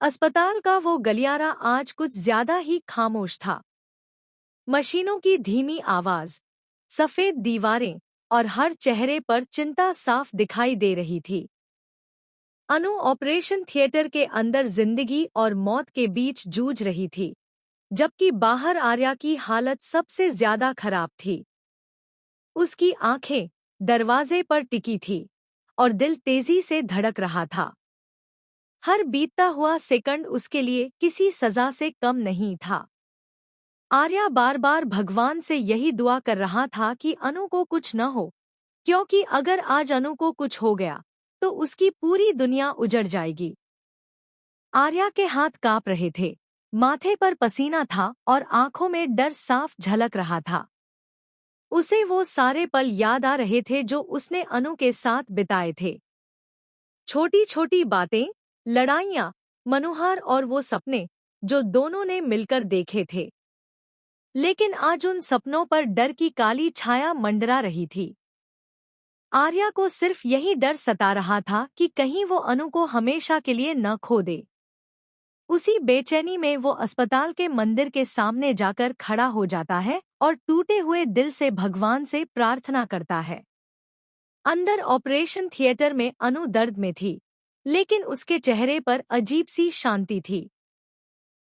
अस्पताल का वो गलियारा आज कुछ ज्यादा ही खामोश था। मशीनों की धीमी आवाज, सफेद दीवारें और हर चेहरे पर चिंता साफ दिखाई दे रही थी। अनु ऑपरेशन थिएटर के अंदर जिंदगी और मौत के बीच जूझ रही थी, जबकि बाहर आर्या की हालत सबसे ज्यादा खराब थी। उसकी आंखें दरवाजे पर टिकी थी और दिल तेजी से धड़क रहा था। हर बीतता हुआ सेकंड उसके लिए किसी सजा से कम नहीं था। आर्या बार बार भगवान से यही दुआ कर रहा था कि अनु को कुछ न हो, क्योंकि अगर आज अनु को कुछ हो गया तो उसकी पूरी दुनिया उजड़ जाएगी। आर्या के हाथ कांप रहे थे, माथे पर पसीना था और आंखों में डर साफ झलक रहा था। उसे वो सारे पल याद आ रहे थे जो उसने अनु के साथ बिताए थे। छोटी छोटी बातें, लड़ाइयाँ, मनोहार और वो सपने जो दोनों ने मिलकर देखे थे। लेकिन आज उन सपनों पर डर की काली छाया मंडरा रही थी। आर्या को सिर्फ यही डर सता रहा था कि कहीं वो अनु को हमेशा के लिए न खो दे। उसी बेचैनी में वो अस्पताल के मंदिर के सामने जाकर खड़ा हो जाता है और टूटे हुए दिल से भगवान से प्रार्थना करता है। अंदर ऑपरेशन थिएटर में अनु दर्द में थी, लेकिन उसके चेहरे पर अजीब सी शांति थी,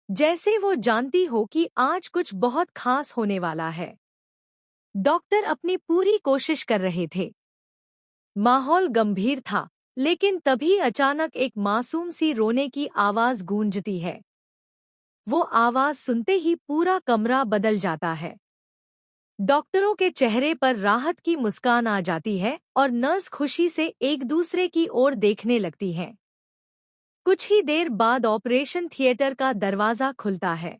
जैसे वो जानती हो कि आज कुछ बहुत खास होने वाला है। डॉक्टर अपनी पूरी कोशिश कर रहे थे। माहौल गंभीर था, लेकिन तभी अचानक एक मासूम सी रोने की आवाज गूंजती है। वो आवाज सुनते ही पूरा कमरा बदल जाता है। डॉक्टरों के चेहरे पर राहत की मुस्कान आ जाती है और नर्स खुशी से एक दूसरे की ओर देखने लगती हैं। कुछ ही देर बाद ऑपरेशन थिएटर का दरवाजा खुलता है।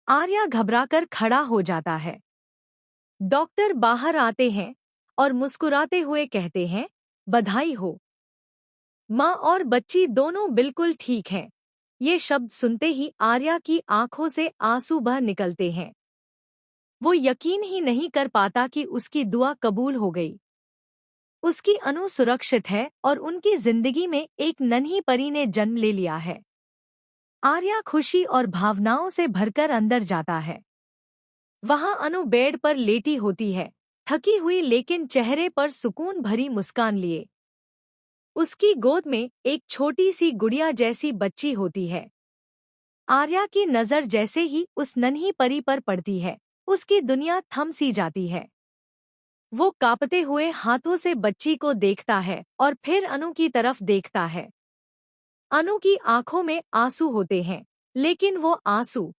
आर्या घबराकर खड़ा हो जाता है। डॉक्टर बाहर आते हैं और मुस्कुराते हुए कहते हैं, बधाई हो। माँ और बच्ची दोनों बिल्कुल ठीक हैं। ये शब्द सुनते ही आर्या की आंखों से आंसू बह निकलते हैं। वो यकीन ही नहीं कर पाता कि उसकी दुआ कबूल हो गई। उसकी अनु सुरक्षित है और उनकी जिंदगी में एक नन्ही परी ने जन्म ले लिया है। आर्या खुशी और भावनाओं से भरकर अंदर जाता है। वहां अनु बेड पर लेटी होती है, थकी हुई लेकिन चेहरे पर सुकून भरी मुस्कान लिए। उसकी गोद में एक छोटी सी गुड़िया जैसी बच्ची होती है। आर्या की नजर जैसे ही उस नन्ही परी पर पड़ती है, उसकी दुनिया थम सी जाती है। वो कांपते हुए हाथों से बच्ची को देखता है और फिर अनु की तरफ देखता है। अनु की आंखों में आंसू होते हैं, लेकिन वो आंसू